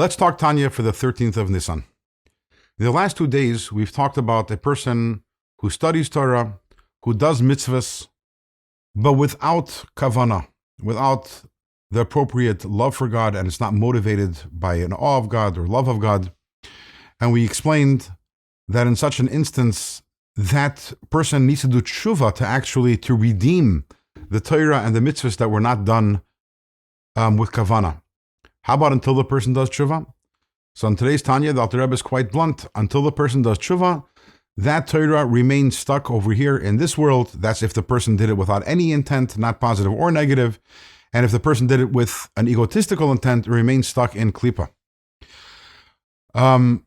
Let's talk Tanya for the 13th of Nisan. In the last 2 days, we've talked about a person who studies Torah, who does mitzvahs, but without kavanah, without the appropriate love for God, and it's not motivated by an awe of God or love of God. And we explained that in such an instance, that person needs to do teshuvah to redeem the Torah and the mitzvahs that were not done with kavanah. How about until the person does teshuvah? So in today's Tanya, the Alter Rebbe is quite blunt. Until the person does teshuvah, that Torah remains stuck over here in this world. That's if the person did it without any intent, not positive or negative. And if the person did it with an egotistical intent, it remains stuck in klipa.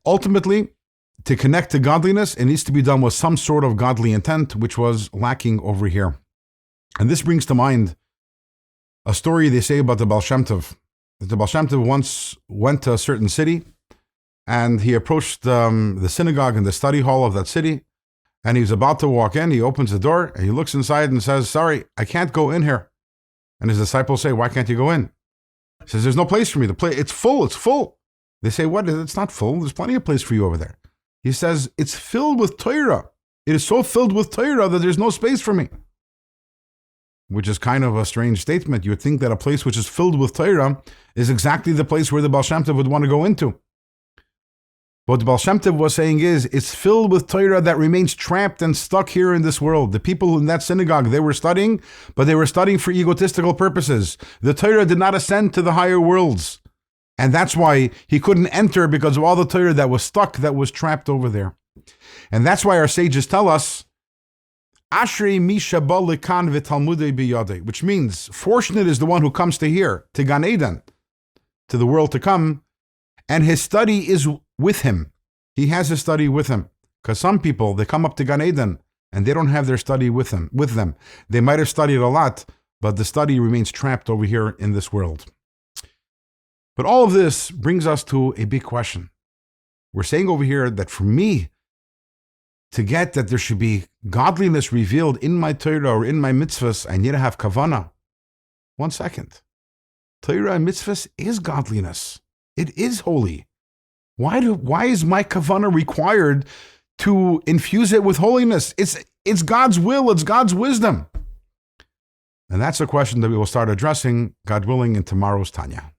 Ultimately, to connect to godliness, it needs to be done with some sort of godly intent, which was lacking over here. And this brings to mind a story they say about the Baal Shem Tov. The Baal Shem Tov once went to a certain city, and he approached the synagogue and the study hall of that city, and he was about to walk in. He opens the door, and he looks inside and says, "Sorry, I can't go in here." And his disciples say, "Why can't you go in?" He says, "There's no place for me. It's full. They say, "What? It's not full. There's plenty of place for you over there." He says, "It's filled with Torah. It is so filled with Torah that there's no space for me." Which is kind of a strange statement. You would think that a place which is filled with Torah is exactly the place where the Baal Shem Tov would want to go into. What the Baal Shem Tov was saying is, it's filled with Torah that remains trapped and stuck here in this world. The people in that synagogue, they were studying, but they were studying for egotistical purposes. The Torah did not ascend to the higher worlds. And that's why he couldn't enter, because of all the Torah that was stuck, that was trapped over there. And that's why our sages tell us, Ashrei mi sheba lekan v'talmudei biyadei, which means, fortunate is the one who comes to here, to Gan Eden, to the world to come, and his study is with him. He has his study with him. Because some people, they come up to Gan Eden, and they don't have their study with them. They might have studied a lot, but the study remains trapped over here in this world. But all of this brings us to a big question. We're saying over here that for me, to get that there should be godliness revealed in my Torah or in my mitzvahs, I need to have kavanah. 1 second. Torah and mitzvahs is godliness. It is holy. Why is my kavanah required to infuse it with holiness? It's God's will. It's God's wisdom. And that's a question that we will start addressing, God willing, in tomorrow's Tanya.